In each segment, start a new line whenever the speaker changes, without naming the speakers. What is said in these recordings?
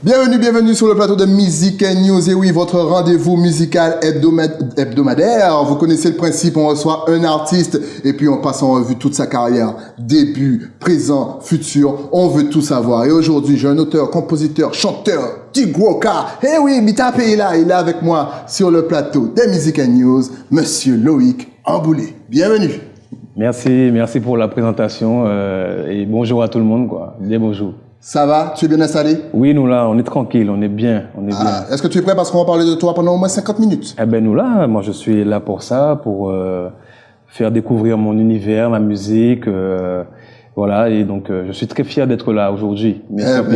Bienvenue sur le plateau de Music News. Et oui, votre rendez-vous musical hebdomadaire. Vous connaissez le principe, on reçoit un artiste et puis on passe en revue toute sa carrière. Début, présent, futur, on veut tout savoir. Et aujourd'hui, j'ai un auteur, compositeur, chanteur du gros cas. Et oui, Mitapé il est là avec moi sur le plateau de Music News, Monsieur Loïc Amboulé. Bienvenue.
Merci pour la présentation et bonjour à tout le monde, quoi. Bien bonjour.
Ça va? Tu es bien installé?
Oui, nous là, on est tranquille, on est bien, bien.
Est-ce que tu es prêt parce qu'on va parler de toi pendant au moins 50 minutes?
Eh ben nous là, moi je suis là pour ça, pour faire découvrir mon univers, ma musique, voilà. Et donc je suis très fier d'être là aujourd'hui.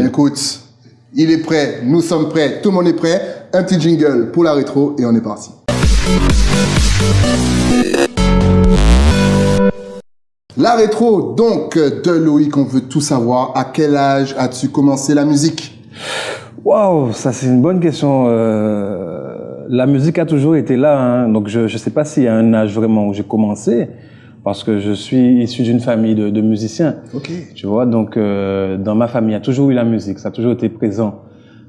Écoute, il est prêt, nous sommes prêts, tout le monde est prêt. Un petit jingle pour la rétro et on est parti. La rétro, donc, de Loïc, on veut tout savoir. À quel âge as-tu commencé la musique?
Waouh, ça c'est une bonne question. La musique a toujours été là, hein. Donc je sais pas s'il y a un âge vraiment où j'ai commencé, parce que je suis issu d'une famille de musiciens.
Ok.
Tu vois, donc dans ma famille, il y a toujours eu la musique, ça a toujours été présent.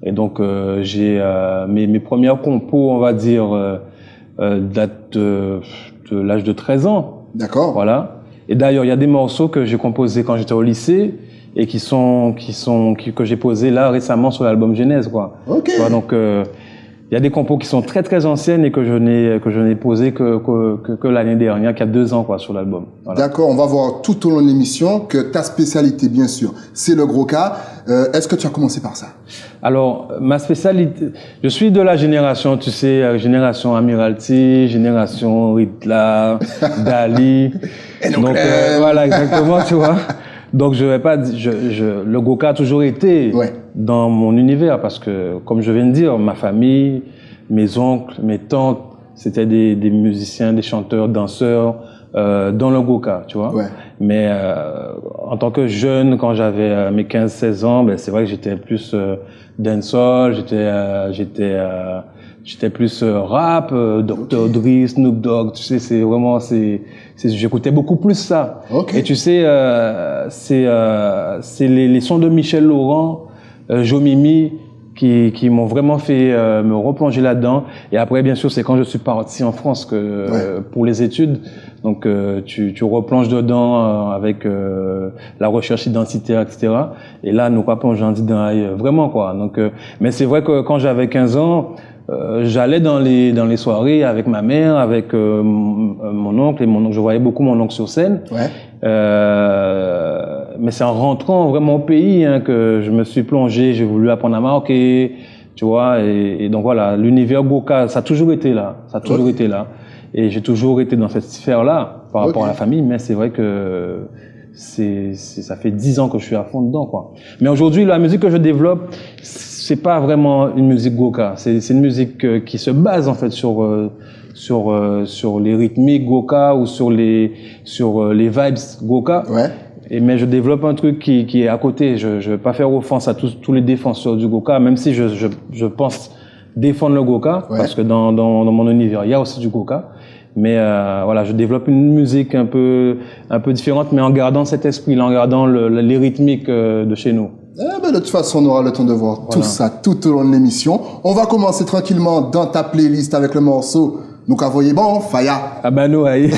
Et donc j'ai mes premières compos, on va dire, datent de l'âge de 13 ans.
D'accord.
Voilà. Et d'ailleurs, il y a des morceaux que j'ai composés quand j'étais au lycée et que j'ai posés là récemment sur l'album Genèse, quoi.
Ok.
Tu vois, donc il y a des compos qui sont très très anciennes et que je n'ai posées que l'année dernière, qu'il y a 2 ans, quoi, sur l'album. Voilà.
D'accord. On va voir tout au long de l'émission que ta spécialité, bien sûr, c'est le gros cas. Est-ce que tu as commencé par ça?
Alors, ma spécialité, je suis de la génération, tu sais, génération Amiralty, génération Ritla, Dali. Donc, voilà, exactement, tu vois. Donc, je vais pas dire, le Goka a toujours été dans mon univers parce que, comme je viens de dire, ma famille, mes oncles, mes tantes, c'était des musiciens, des chanteurs, danseurs, dans le Goka, tu vois. Ouais. Mais, en tant que jeune, quand j'avais mes 15-16 ans, ben, c'est vrai que j'étais plus, dancehall, j'étais plus rap, Dr. Dre, Snoop Dogg, tu sais, j'écoutais beaucoup plus ça. Okay. Et tu sais, c'est les sons de Michel Laurent, Joe Mimi, qui m'ont vraiment fait me replonger là-dedans. Et après, bien sûr, c'est quand je suis parti en France pour les études. Donc, tu replonges dedans avec la recherche identitaire, etc. Et là, nous pas plongeons dedans vraiment, quoi. Donc, mais c'est vrai que quand j'avais 15 ans, j'allais dans les soirées avec ma mère, avec mon oncle, je voyais beaucoup mon oncle sur scène. Ouais. Mais c'est en rentrant vraiment au pays que je me suis plongé, j'ai voulu apprendre à marquer, tu vois, et donc voilà, l'univers Goka, ça a toujours été là, été là. Et j'ai toujours été dans cette sphère-là par rapport à la famille, mais c'est vrai que ça fait 10 ans que je suis à fond dedans, quoi. Mais aujourd'hui, la musique que je développe, c'est pas vraiment une musique Goka. C'est une musique qui se base, en fait, sur les rythmiques Goka ou sur les vibes Goka. Ouais. Mais je développe un truc qui est à côté. Je vais pas faire offense à tous les défenseurs du Goka, même si je pense défendre le Goka, parce que dans mon univers, il y a aussi du Goka. Mais voilà, je développe une musique un peu différente, mais en gardant cet esprit, en gardant les rythmiques de chez nous.
De toute façon, on aura le temps de voir tout ça tout au long de l'émission. On va commencer tranquillement dans ta playlist avec le morceau Nous qu'a voyé bon, Faya.
Ah ben nous, aïe.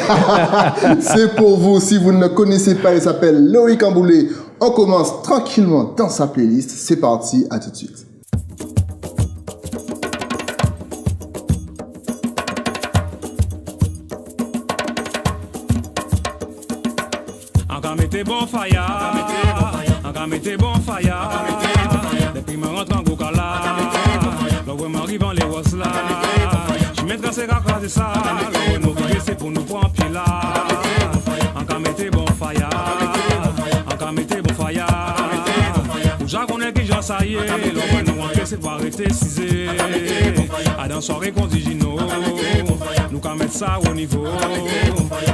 C'est pour vous, si vous ne le connaissez pas, il s'appelle Loïc Amboulé. On commence tranquillement dans sa playlist. C'est parti, à tout de suite.
Mettez bon faya, encore mettez bon faya. Depuis me rentre en Goukala, l'eau m'arrive en les was là. Je mettrai ces gars c'est ça, l'eau nous c'est pour nous prendre pied là. Encore mettez bon faya, encore mettez bon faya. Pour Jacques on est qui j'en ça y est, l'eau nous rentrer c'est pour arrêter cisé. À dans soirée qu'on dit Gino, nous qu'à mettre ça au niveau.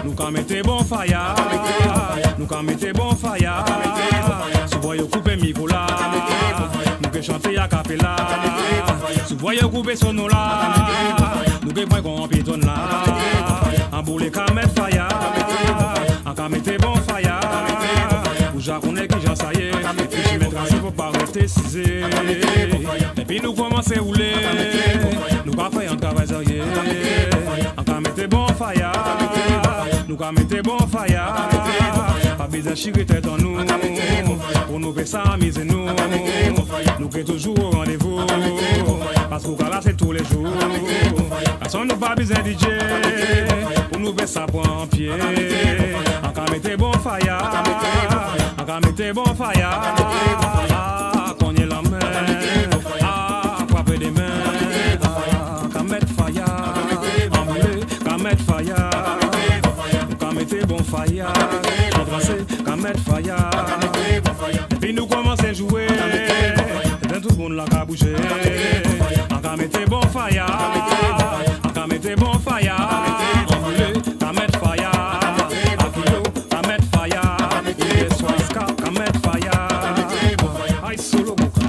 Nous qu'à mettre bon faya. Nous quand mettez bon faya, si vous voyez couper micro là, nous que chanter à capella, si vous voyez couper son nom là, nous que point qu'on pitonne là, en boule qu'à mettre faya, en qu'à mettez bon faya, ou j'en connais qui j'en ça y est, et puis je mettrai si vous pas rester cisé. Puis nous commençons à rouler, nous pas faire un travail sérieux. On mettre bon fire, nous pas mettre bon fire. Pas besoin de chier tête en nous, pour nous faire ça amuser nous. Nous qui toujours au rendez-vous, parce qu'on là c'est tous les jours. Parce qu'on nous pas besoin de DJ, pour nous faire ça point en pied. On mettre bon fire, on mettre bon fire. Cogner la main, frapper des mains. On mettre fire, enrouler, on mettre fire. On mettre bon fire, embrasser, on mettre fire. Et puis nous commençons à jouer, et tout le monde là qu'à bouger. On mettre bon fire, on mettre bon fire. Enrouler, on mettre fire. Akilo, on mettre fire. Et Swaska, on mettre fire. Aïe solo boka.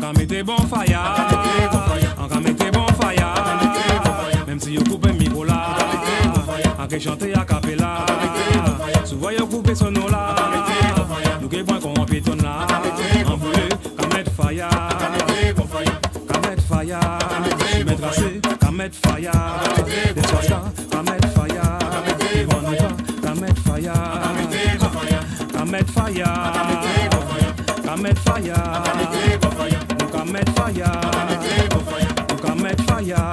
On mettre bon fire, on mettre bon fire. Même si vous coupez le micro là, on chanter à capella. Souvent vous coupez son nom là, nous qui point qu'on pétonne là. On voulait qu'on mette fire, qu'on mette fire. Je mets tracé, qu'on mette fire. Des soirs là, qu'on mette fire. Ils vont nous pas, qu'on mette fire. Qu'on mette fire, qu'on mette fire. Nous can mettre fire, nous can mettre fire.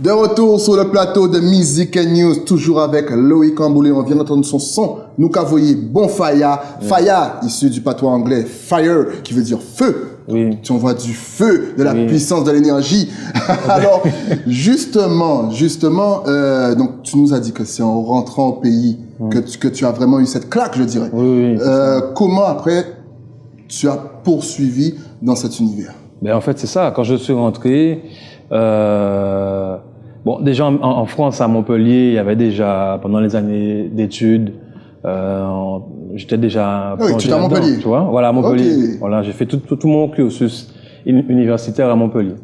De retour sur le plateau de Music and News, toujours avec Loïc Amboulé. On vient d'entendre son son. Nous voyé bon fire. Fire, issu du patois anglais. Fire, qui veut dire feu.
Oui.
Tu envoies du feu, de la puissance, de l'énergie. Alors, justement, donc tu nous as dit que c'est en rentrant au pays que tu as vraiment eu cette claque, je dirais.
Oui.
Comment après tu as poursuivi dans cet univers?
Ben en fait c'est ça. Quand je suis rentré, bon déjà en France à Montpellier, il y avait déjà pendant les années d'études. J'étais déjà
oui, tu es à Montpellier.
Tu vois, voilà, à Montpellier.
Okay.
Voilà, j'ai fait tout mon cursus universitaire à Montpellier.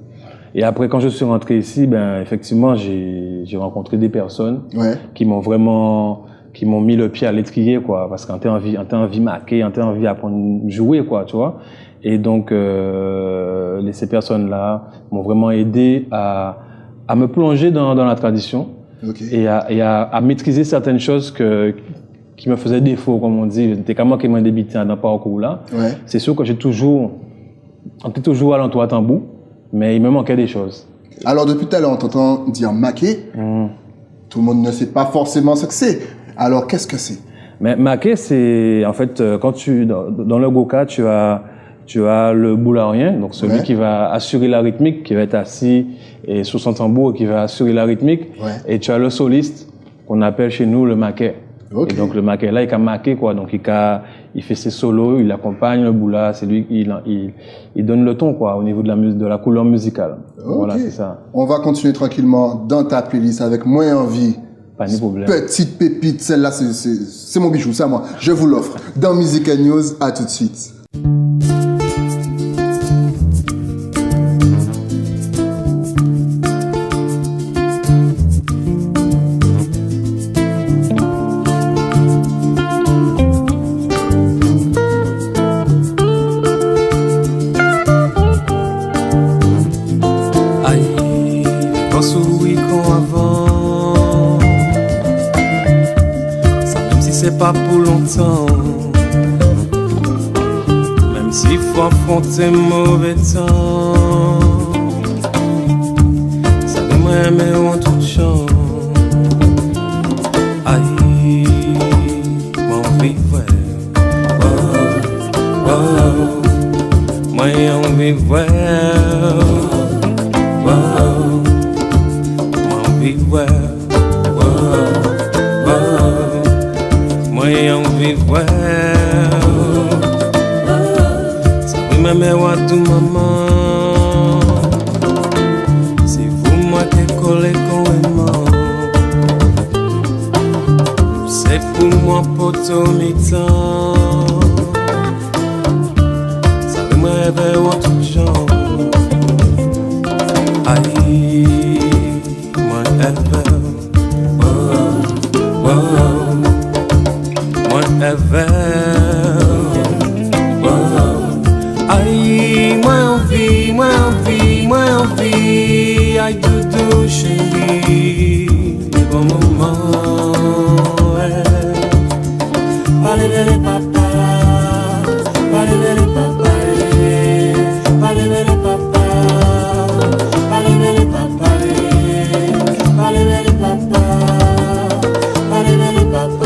Et après, quand je suis rentré ici, ben effectivement, j'ai rencontré des personnes qui m'ont mis le pied à l'étrier, quoi, parce qu'en t'as envie de marquer, en t'as envie d'apprendre à jouer, quoi, tu vois. Et donc, ces personnes-là m'ont vraiment aidé à me plonger dans la tradition et à maîtriser certaines choses qui me faisaient défaut, comme on dit. C'était comme moi qui m'a débuté dans le parcours là. C'est sûr que on était toujours à l'entour à tambour, mais il me manquait des choses.
Alors, depuis tout à l'heure, on t'entend dire maquer. Tout le monde ne sait pas forcément ce que c'est. Alors, qu'est-ce que c'est?
Mais maquer, c'est, en fait, quand dans le goka, tu as le boulaorien, donc celui qui va assurer la rythmique, qui va être assis et sur son tambour, qui va assurer la rythmique. Et tu as le soliste, qu'on appelle chez nous le maquet. Et donc le maquet là, il a maqué, quoi. Donc il fait ses solos, il accompagne le boula, c'est lui, il donne le ton, quoi, au niveau de la couleur musicale. Voilà, c'est ça.
On va continuer tranquillement dans ta playlist avec Moins Envie.
Pas de problème.
Petite pépite, celle-là, c'est mon bijou, c'est à moi. Je vous l'offre. Dans Music and News, à tout de suite.
Pas pour longtemps, même s'il faut affronter mauvais temps, ça devrait aimer en tout champ. Aïe, mon vivre, moi on vivre, mon vivre. ouais. Sabe même wa tout maman. C'est vous moi qui collé complètement. C'est pour moi poto mi-temps. Sabe moi rêver wa tout genre. Aïe, moi rêver. Ever, aïe, moi envie, aïe doudou chérie, les bons moments, parlez les papa, parlez les papa, parlez les papa, parlez les papa, parlez les papa, parlez les papa.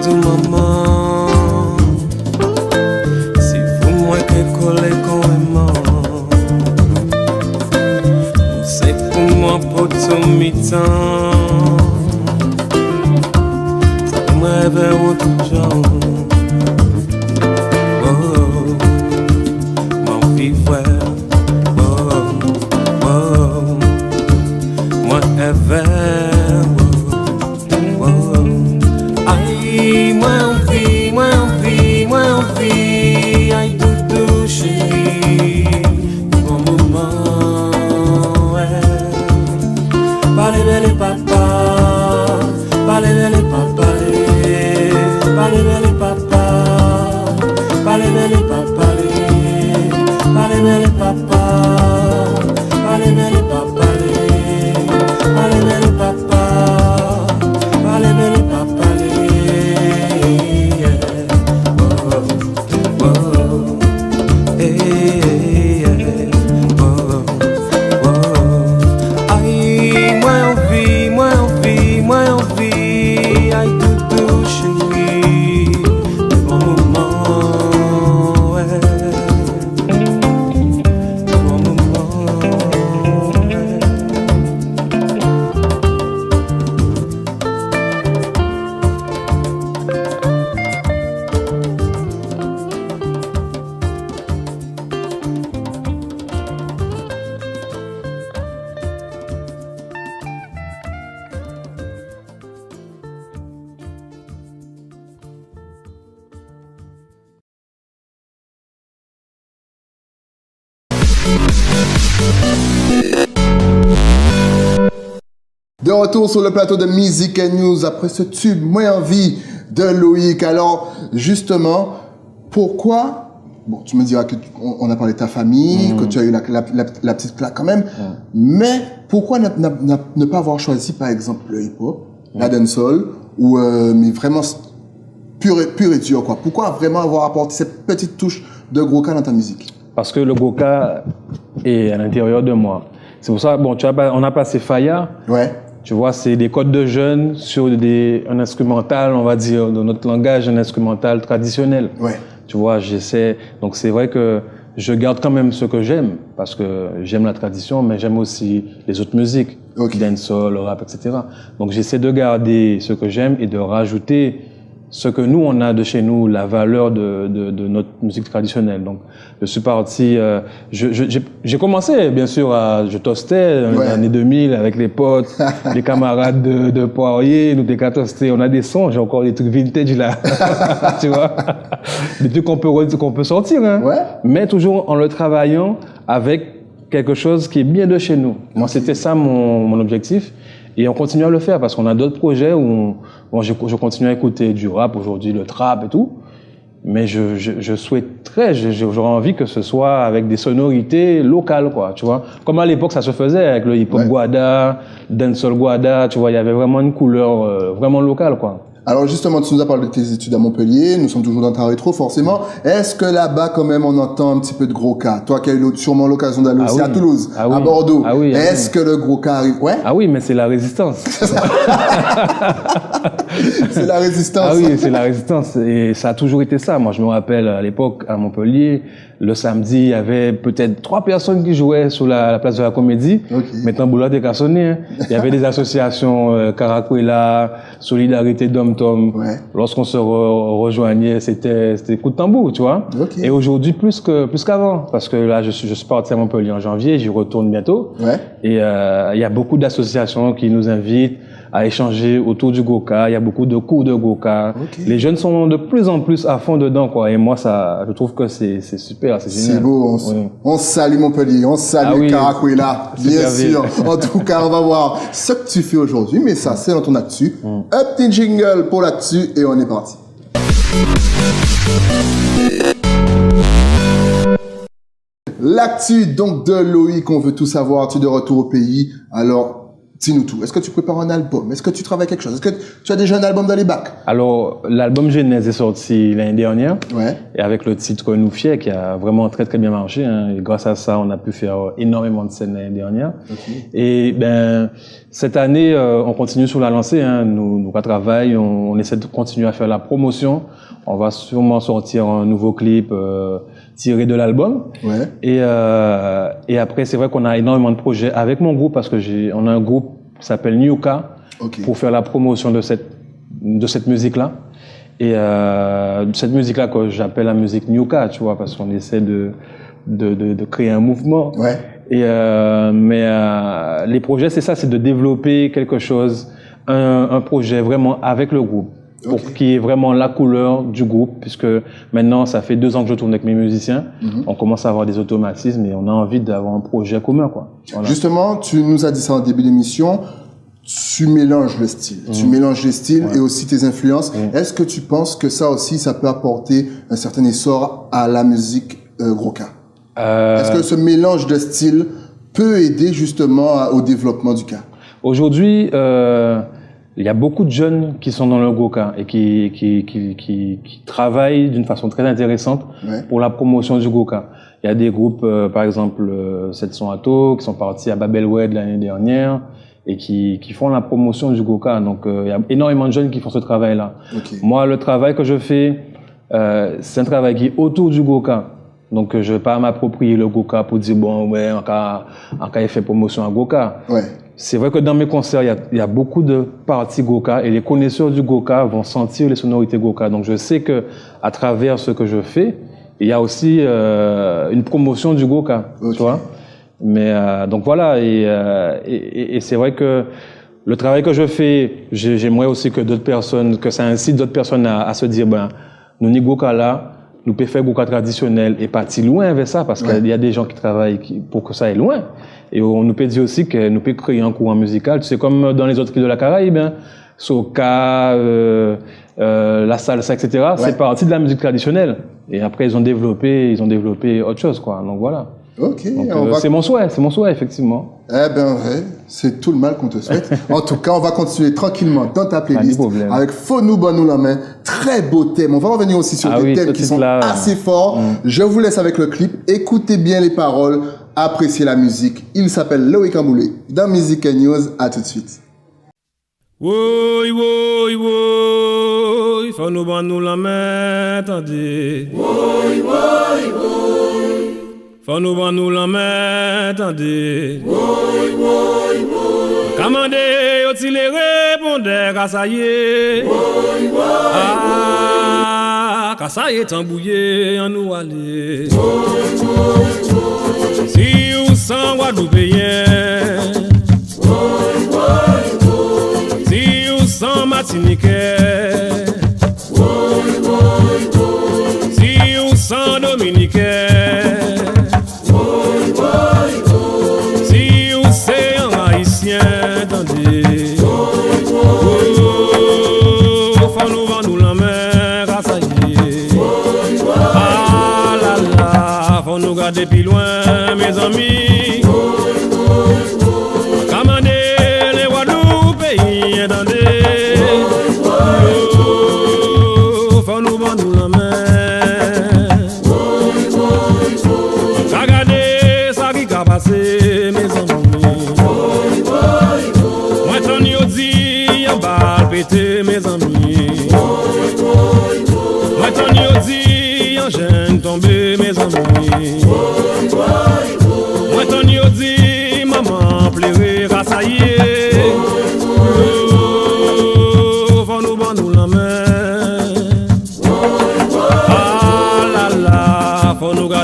Tout maman, c'est vous moi qui collé complètement. C'est pour moi pour tout mi-temps. Ça me réveille en tout genre. Oh, mon vivre. Oh, oh, moi ever. Moi envie, aïe doudou chérie, bon moment, ouais. Parlez les papa, parlez les papa, parlez les papa, parlez les papa, parlez les papa, parlez les papa, parlez les papa, parlez les papa.
De retour sur le plateau de Music and News après ce tube Moi envie de Loïc. Alors, justement, pourquoi, bon, tu me diras qu'on a parlé de ta famille, que tu as eu la petite claque quand même, mais pourquoi ne pas avoir choisi, par exemple, le hip-hop, la dancehall, ou mais vraiment pur et dur, quoi. Pourquoi vraiment avoir apporté cette petite touche de Gros-Ka dans ta musique?
Parce que le Gros-Ka est à l'intérieur de moi. C'est pour ça, bon, on a passé Faya.
Ouais.
Tu vois, c'est des codes de jeunes sur un instrumental, on va dire, dans notre langage, un instrumental traditionnel.
Ouais.
Tu vois, j'essaie. Donc c'est vrai que je garde quand même ce que j'aime, parce que j'aime la tradition, mais j'aime aussi les autres musiques, dancehall, le rap, etc. Donc j'essaie de garder ce que j'aime et de rajouter ce que nous, on a de chez nous, la valeur de notre musique traditionnelle. Donc, je suis parti, j'ai commencé, bien sûr, je toastais dans les années 2000 avec les potes, les camarades de Poirier, nous t'es toastés. On a des sons, j'ai encore des trucs vintage là, tu vois, des trucs qu'on peut sortir, hein. Ouais. Mais toujours en le travaillant avec quelque chose qui est bien de chez nous. Moi, c'était ça mon objectif. Et on continue à le faire parce qu'on a d'autres projets où je continue à écouter du rap aujourd'hui, le trap et tout. Mais je souhaiterais, j'aurais envie que ce soit avec des sonorités locales, quoi, tu vois. Comme à l'époque, ça se faisait avec le hip-hop Guada, dancehall Guada, tu vois, il y avait vraiment une couleur vraiment locale, quoi.
Alors justement, tu nous as parlé de tes études à Montpellier, nous sommes toujours dans ta rétro forcément. Est-ce que là-bas quand même on entend un petit peu de gros cas? Toi qui as eu sûrement l'occasion d'aller aussi à Toulouse, à Bordeaux, est-ce que le gros cas arrive? Ouais.
Ah oui, mais c'est la résistance.
C'est la résistance.
Ah oui, c'est la résistance. Et ça a toujours été ça. Moi, je me rappelle à l'époque, à Montpellier, le samedi, il y avait peut-être 3 personnes qui jouaient sur la place de la Comédie. Okay. Maintenant, Boulot était cassonné. Hein. Il y avait des associations, Caracuela, Solidarité Dom-Tom. Ouais. Lorsqu'on se rejoignait, c'était coup de tambour, tu vois. Okay. Et aujourd'hui, plus qu'avant. Parce que là, je suis parti à Montpellier en janvier, j'y retourne bientôt. Ouais. Et il y a beaucoup d'associations qui nous invitent à échanger autour du Goka. Il y a beaucoup de cours de Goka. Okay. Les jeunes sont de plus en plus à fond dedans, quoi. Et moi, je trouve que c'est super, c'est génial.
C'est beau. On salue Montpellier, on salue Caracuela, bien sûr. En tout cas, on va voir ce que tu fais aujourd'hui, mais ça, c'est dans ton actu. Un petit jingle pour l'actu et on est parti. L'actu, donc, de Loïc, on veut tout savoir. Tu es de retour au pays. Alors, dis-nous tout. Est-ce que tu prépares un album? Est-ce que tu travailles quelque chose? Est-ce que tu as déjà un album dans les bacs?
Alors, l'album Genèse est sorti l'année dernière. Ouais. Et avec le titre Nous Fiers, qui a vraiment très très bien marché. Hein. Et grâce à ça, on a pu faire énormément de scènes l'année dernière. Okay. Et cette année, on continue sur la lancée. Hein. Nous travaillons, on essaie de continuer à faire la promotion. On va sûrement sortir un nouveau clip tiré de l'album. Ouais. Et après, c'est vrai qu'on a énormément de projets avec mon groupe parce que on a un groupe qui s'appelle Nyuka pour faire la promotion de cette musique-là. Et cette musique-là que j'appelle la musique Nyuka, tu vois, parce qu'on essaie de créer un mouvement. Ouais. Et mais les projets, c'est ça, c'est de développer quelque chose, un projet vraiment avec le groupe. Pour qu'il y ait vraiment la couleur du groupe, puisque maintenant, ça fait 2 ans que je tourne avec mes musiciens. On commence à avoir des automatismes et on a envie d'avoir un projet commun, quoi. Voilà.
Justement, tu nous as dit ça en début d'émission, tu mélanges le style. Tu mélanges les styles et aussi tes influences. Est-ce que tu penses que ça aussi, ça peut apporter un certain essor à la musique Goka? Est-ce que ce mélange de styles peut aider justement au développement du cas?
Aujourd'hui, il y a beaucoup de jeunes qui sont dans le Goka et qui travaillent d'une façon très intéressante pour la promotion du Goka. Il y a des groupes, par exemple, 700 Ato, qui sont partis à Babelwed l'année dernière et qui font la promotion du Goka. Donc, il y a énormément de jeunes qui font ce travail-là. Okay. Moi, le travail que je fais, c'est un travail qui est autour du Goka. Donc, je vais pas m'approprier le Goka pour dire, bon, ouais, en cas, il fait promotion à Goka. Ouais. C'est vrai que dans mes concerts, il y a beaucoup de parties Goka et les connaisseurs du Goka vont sentir les sonorités Goka. Donc, je sais que à travers ce que je fais, il y a aussi une promotion du Goka, tu vois. Mais donc voilà, et c'est vrai que le travail que je fais, j'aimerais aussi que d'autres personnes, que ça incite d'autres personnes à se dire, nous ni Goka là, nous pouvons faire Goka traditionnel et partir loin vers ça, parce qu'il y a des gens qui travaillent pour que ça aille loin. Et on nous peut dire aussi que nous pouvons créer un courant musical. Tu sais, comme dans les autres îles de la Caraïbe, hein, soca, la salsa, etc. C'est parti de la musique traditionnelle. Et après, ils ont développé autre chose, quoi. Donc voilà.
Ok.
C'est mon souhait, effectivement.
Eh ben, c'est tout le mal qu'on te souhaite. En tout cas, on va continuer tranquillement dans ta playlist avec Faut nous bonne nous la main. Très beau thème. On va revenir aussi sur des thèmes qui sont assez forts. Je vous laisse avec le clip. Écoutez bien les paroles. Appréciez la musique. Il s'appelle Loïc Amboulé. Dans Music News, à tout de suite.
Oui, oui, oui, faut nous bonne nous la main, attendez. Oui, oui, oui. Faut nous bonne nous la main, attendez. Oui, oui, oui. Commandez, y'a-t-il les répondeurs, car ça y est. Oui, oui, car ça y est, embouillé, en nous aller. Oui, oui, oui. Si vous sans Guadeloupéen. Oui, oui, oui. Si vous sans Martiniquais. Oui, oui, oui. Si vous sans Dominicain. Depuis loin, mes amis. Commandez les Guadeloupéens, attendez.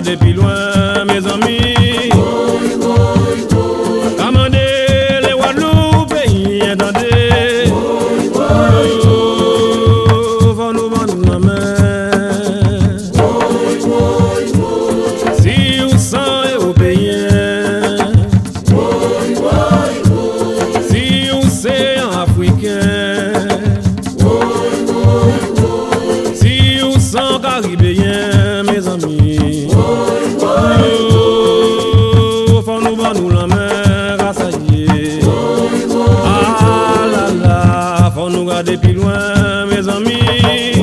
regarder plus loin, mes amis. Commandez les Guadeloupe, pays, entendez. Faut nous vendre la main. Si vous sont européens, si vous c'est africain, si vous sont caribéens, mes amis. Faut nous vendre la main, grâce à Dieu. Ah là là, faut nous garder plus loin, mes amis.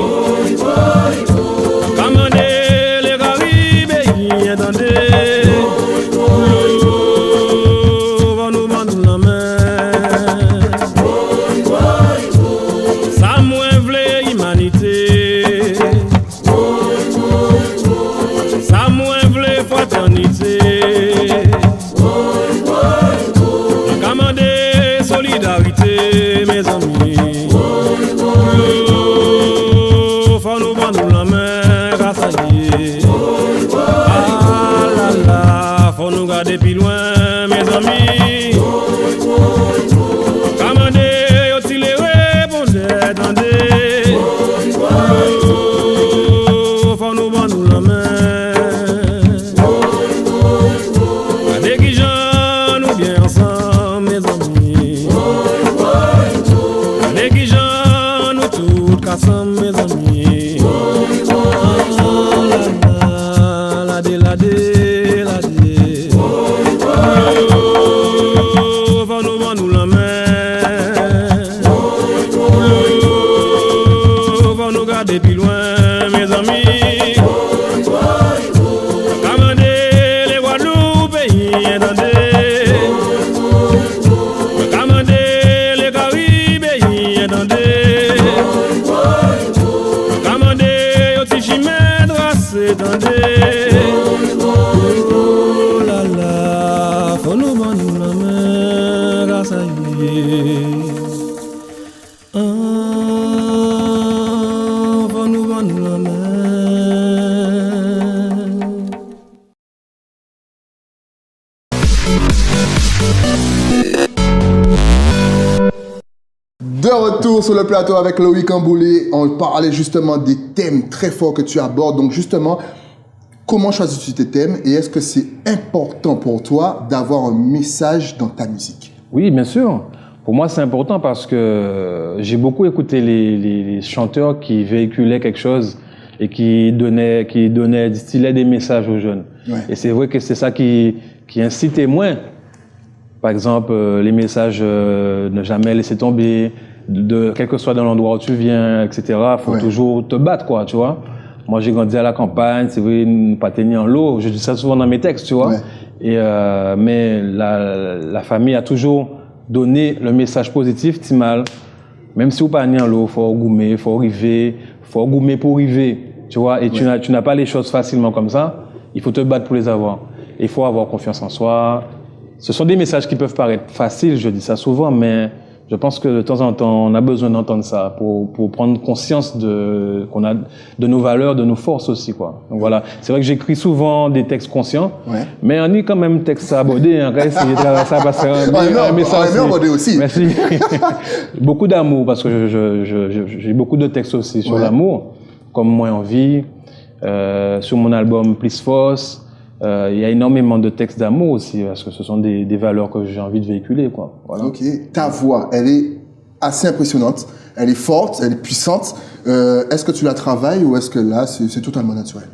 Commandez les Caribéens, entendez. Faut nous vendre la main. Ça moins v'lait humanité. Ça moins v'lait fraternité. Commandez solidarité, mes amis. Faut nous vendre la main, grâce à Dieu. Ah là là, faut nous garder plus loin, mes amis. Commandez, aussi les répondez, attendez. Faut nous vendre la main. Regardez qui j'en nous bien ensemble, mes amis. Regardez qui j'en nous toutes ensemble, mes amis. La dé, la dé, la dé. Faut nous vendre la main. Faut nous garder plus loin, mes amis. Commandez les Guadeloupe, pays, entendez. Commandez les Caribéens, entendez. Commandez aussi Chimène, tracé, entendez. Oh là là, faut nous vendre la main, grâce à Dieu. Ah, faut nous vendre la main.
De retour sur le plateau avec Loïc Amboulé, on parlait justement des thèmes très forts que tu abordes. Donc justement, comment choisis-tu tes thèmes et est-ce que c'est important pour toi d'avoir un message dans ta musique?
Oui, bien sûr. Pour moi, c'est important parce que j'ai beaucoup écouté les chanteurs qui véhiculaient quelque chose et qui distillaient des messages aux jeunes.
Ouais.
Et c'est vrai que c'est ça qui incitait moins. Par exemple, les messages ne jamais laisser tomber, quel que soit dans l'endroit où tu viens, etc. Faut toujours te battre, quoi, tu vois. Moi, j'ai grandi à la campagne, c'est vrai, ne pas tenir en l'eau. Je dis ça souvent dans mes textes, tu vois.
Ouais.
Et mais la famille a toujours donné le message positif, Timal. Même si vous pas en l'eau, faut goumer, faut river, faut goumer pour river, tu vois. Et tu n'as pas les choses facilement comme ça. Il faut te battre pour les avoir. Il faut avoir confiance en soi. Ce sont des messages qui peuvent paraître faciles, je dis ça souvent, mais je pense que de temps en temps, on a besoin d'entendre ça pour prendre conscience de nos valeurs, de nos forces aussi, quoi. Donc voilà. C'est vrai que j'écris souvent des textes conscients, mais on est quand même texte à aborder, hein. Quand essayer de travailler ça parce que un message
aussi.
Merci. Beaucoup d'amour parce que j'ai beaucoup de textes aussi sur l'amour, comme Moins en vie, sur mon album Plus Force. Il y a énormément de textes d'amour aussi, parce que ce sont des valeurs que j'ai envie de véhiculer, quoi. Voilà.
Ok. Ta voix, elle est assez impressionnante, elle est forte, elle est puissante. Est-ce que tu la travailles ou est-ce que là, c'est totalement naturel?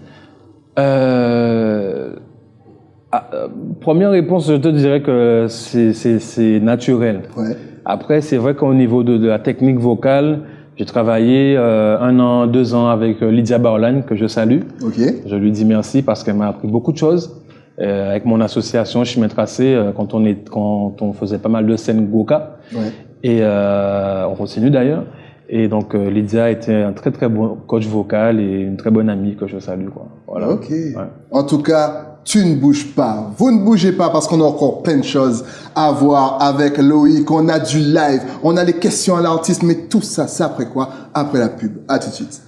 Première réponse, je te dirais que c'est naturel.
Ouais.
Après, c'est vrai qu'au niveau de la technique vocale, j'ai travaillé 1 an, 2 ans avec Lydia Barlan, que je salue.
Okay.
Je lui dis merci parce qu'elle m'a appris beaucoup de choses. Avec mon association Chemin Tracé, quand on faisait pas mal de scènes Goka. Ouais. Et on continue d'ailleurs. Et donc Lydia était un très très bon coach vocal et une très bonne amie que je salue, quoi. Voilà.
Ok. Ouais. En tout cas, tu ne bouges pas. Vous ne bougez pas parce qu'on a encore plein de choses à voir avec Loïc. On a du live, on a les questions à l'artiste, mais tout ça, c'est après quoi? Après la pub. À tout de suite.